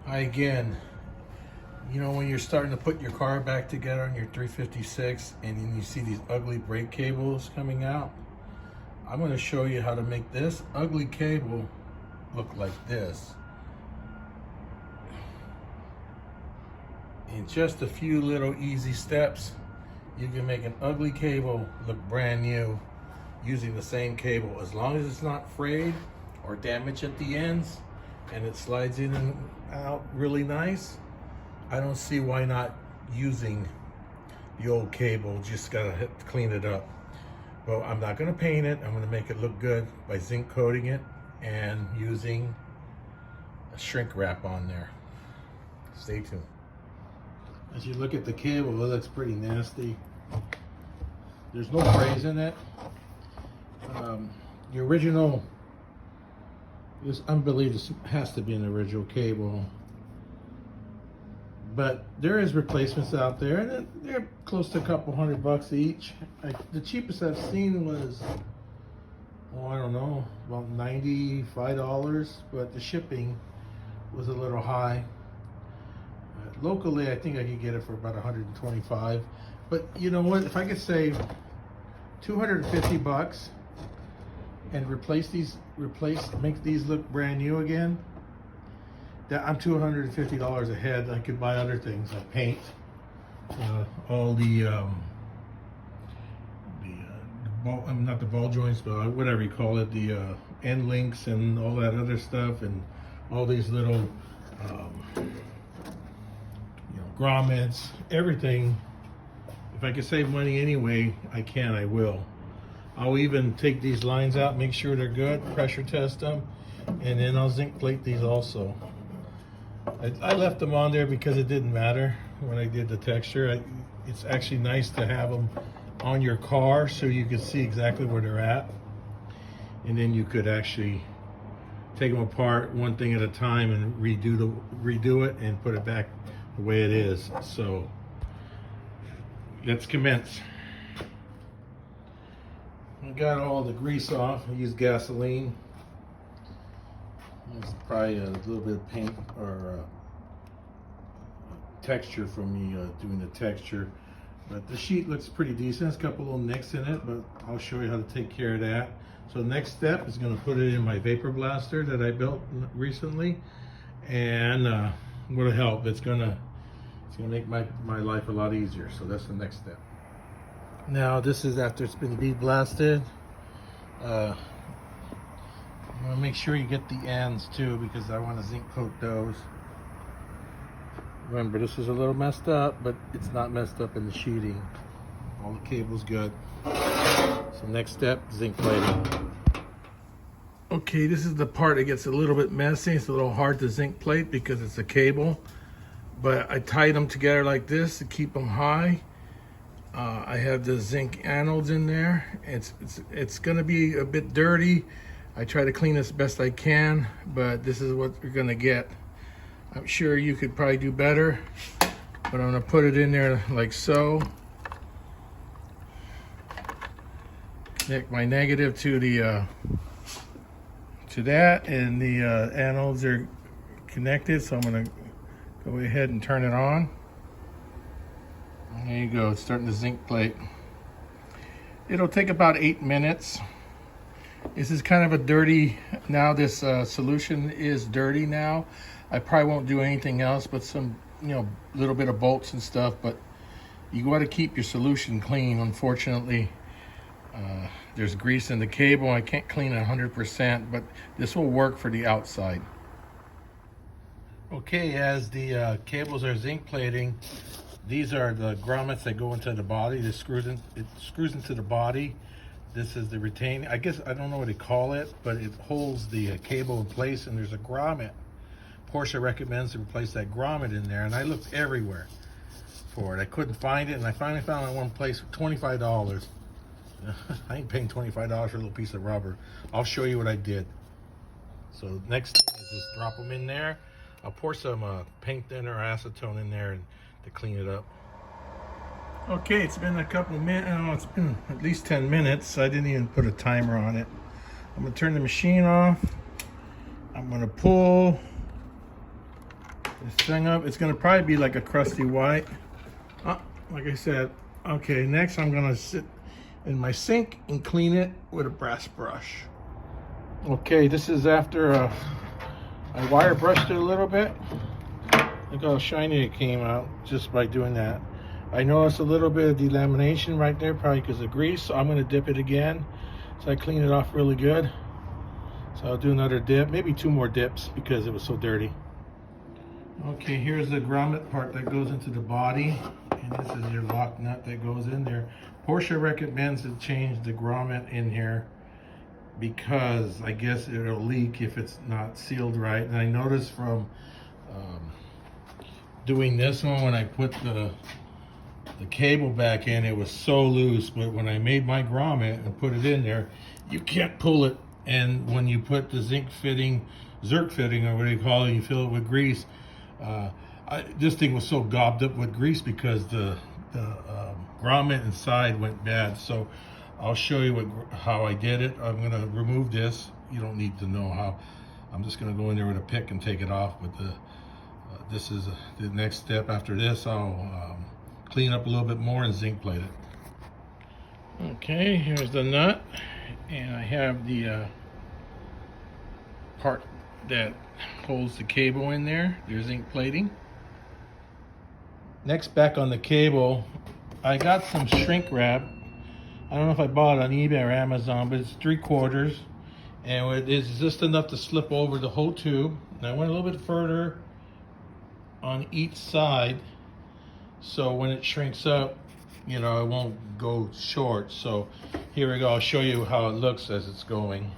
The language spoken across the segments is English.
Again, you know, when you're starting to put your car back together on your 356 and then you see these ugly brake cables coming out, I'm going to show you how to make this ugly cable look like this. In just a few little easy steps, you can make an ugly cable look brand new using the same cable. As long as it's not frayed or damaged at the ends and it slides in and out really nice, I don't see why not using the old cable. Just gotta clean it up. But I'm not gonna paint it. I'm gonna make it look good by zinc coating it and using a shrink wrap on there. Stay tuned. As you look at the cable, it looks pretty nasty. There's no frays in it. The original, I believe this has to be an original cable. But there is replacements out there, and they're close to a couple $100 each. The cheapest I've seen was, oh, I don't know, about $95, but the shipping was a little high. Locally, I think I could get it for about $125. But you know what? If I could save $250 and make these look brand new again, I'm $250 ahead. I could buy other things like paint, all not the ball joints, but whatever you call it, the end links and all that other stuff, and all these little grommets, everything. If I could save money anyway, I will. I'll even take these lines out, make sure they're good, pressure test them, and then I'll zinc plate these also. I left them on there because it didn't matter when I did the texture. It's actually nice to have them on your car so you can see exactly where they're at, and then you could actually take them apart one thing at a time and redo it and put it back the way it is. So let's commence. I got all the grease off. I used gasoline. There's probably a little bit of paint or texture from me doing the texture, but the sheet looks pretty decent. There's a couple little nicks in it, but I'll show you how to take care of that. So the next step is going to put it in my vapor blaster that I built recently, and what'll help, it's gonna make my life a lot easier. So that's the next step. Now this is after it's been bead blasted. You want to make sure you get the ends too, because I want to zinc coat those. Remember, this is a little messed up, but it's not messed up in the sheeting. All the cable's good. So next step, zinc plating. Okay, this is the part that gets a little bit messy. It's a little hard to zinc plate because it's a cable, but I tied them together like this to keep them high. I have the zinc anodes in there. It's gonna be a bit dirty. I try to clean as best I can, but this is what you're gonna get. I'm sure you could probably do better, but I'm gonna put it in there like so. Connect my negative to the to that, and the anodes are connected, so I'm gonna go ahead and turn it on. There you go, it's starting to zinc plate. It'll take about 8 minutes. This is kind of a dirty, now this solution is dirty now. I probably won't do anything else but some, little bit of bolts and stuff, but you got to keep your solution clean. Unfortunately, there's grease in the cable. I can't clean it 100%, but this will work for the outside. Okay, as the cables are zinc plating, these are the grommets that go into the body. It screws into the body. This is the retaining, I guess, I don't know what they call it, but it holds the cable in place, and there's a grommet. Porsche recommends to replace that grommet in there, and I looked everywhere for it. I couldn't find it, and I finally found it in one place for $25. I ain't paying $25 for a little piece of rubber. I'll show you what I did. So next thing is just drop them in there. I'll pour some paint thinner or acetone in there to clean it up. Okay, it's been a couple minutes. It's been at least 10 minutes. I didn't even put a timer on it. I'm gonna turn the machine off. I'm gonna pull thing up. It's gonna probably be like a crusty white. Like I said, okay, next I'm gonna sit in my sink and clean it with a brass brush. Okay, this is after I wire brushed it a little bit. Look how shiny it came out just by doing that. I noticed a little bit of delamination right there, probably because of grease, so I'm gonna dip it again. So I clean it off really good. So I'll do another dip, maybe 2 more dips because it was so dirty. Okay, here's the grommet part that goes into the body. And this is your lock nut that goes in there. Porsche recommends to change the grommet in here because I guess it'll leak if it's not sealed right. And I noticed from doing this one, when I put the cable back in, it was so loose, but when I made my grommet and put it in there, you can't pull it. And when you put the zinc fitting, Zerk fitting, or what do you call it, you fill it with grease. This thing was so gobbed up with grease because the grommet inside went bad. So I'll show you how I did it. I'm gonna remove this. You don't need to know how. I'm just gonna go in there with a pick and take it off. But this is the next step. After this, I'll clean up a little bit more and zinc plate it. Okay, here's the nut, and I have the part that holds the cable in there. There's zinc plating. Next, back on the cable, I got some shrink wrap. I don't know if I bought it on eBay or Amazon, but it's 3/4, and it's just enough to slip over the whole tube. And I went a little bit further on each side, so when it shrinks up, you know, it won't go short. So here we go. I'll show you how it looks as it's going.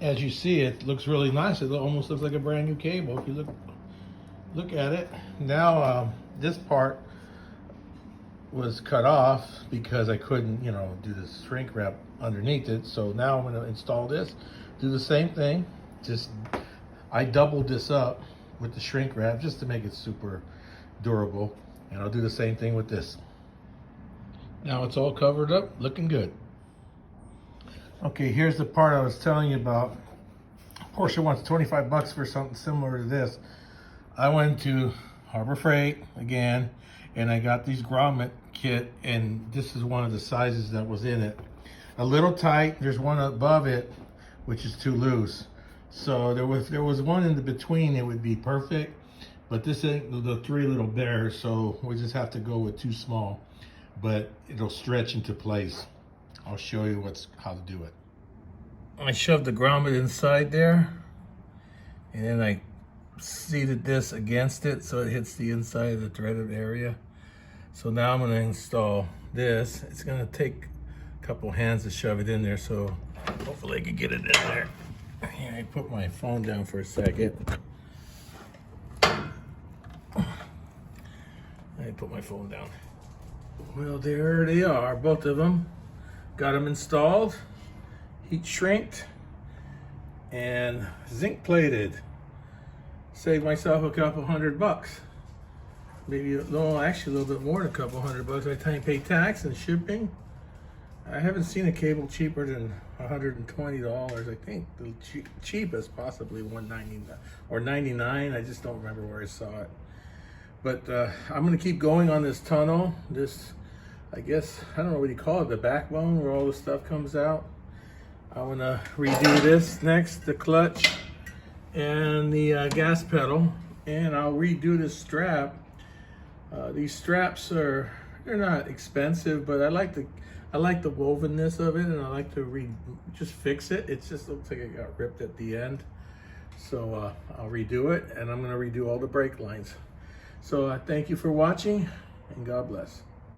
As you see, it looks really nice. It almost looks like a brand new cable if you look at it. Now this part was cut off because I couldn't, you know, do the shrink wrap underneath it. So now I'm going to install this, do the same thing. Just I doubled this up with the shrink wrap just to make it super durable, and I'll do the same thing with this. Now it's all covered up, looking good. Okay, here's the part I was telling you about. Porsche wants 25 bucks for something similar to this. I went to Harbor Freight again, and I got these grommet kit, and this is one of the sizes that was in it. A little tight. There's one above it, which is too loose. So there was one in the between. It would be perfect, but this ain't the 3 little bears, so we just have to go with 2 small. But it'll stretch into place. I'll show you how to do it. I shoved the grommet inside there, and then I seated this against it so it hits the inside of the threaded area. So now I'm going to install this. It's going to take a couple hands to shove it in there, so hopefully I can get it in there. Here, I put my phone down for a second. I put my phone down. Well, there they are, both of them. Got them installed, heat shrinked, and zinc plated. Saved myself a couple $100. Maybe, no, actually a little bit more than a couple $100 by the time I pay tax and shipping. I haven't seen a cable cheaper than $120. I think the cheapest possibly $199 or $99. I just don't remember where I saw it. But I'm gonna keep going on this tunnel. This, I guess, I don't know what you call it, the backbone where all the stuff comes out. I want to redo this next, the clutch and the gas pedal. and I'll redo this strap. These straps they're not expensive, but I like the wovenness of it, and I like to just fix it. It just looks like it got ripped at the end. So I'll redo it, and I'm going to redo all the brake lines. So thank you for watching, and God bless.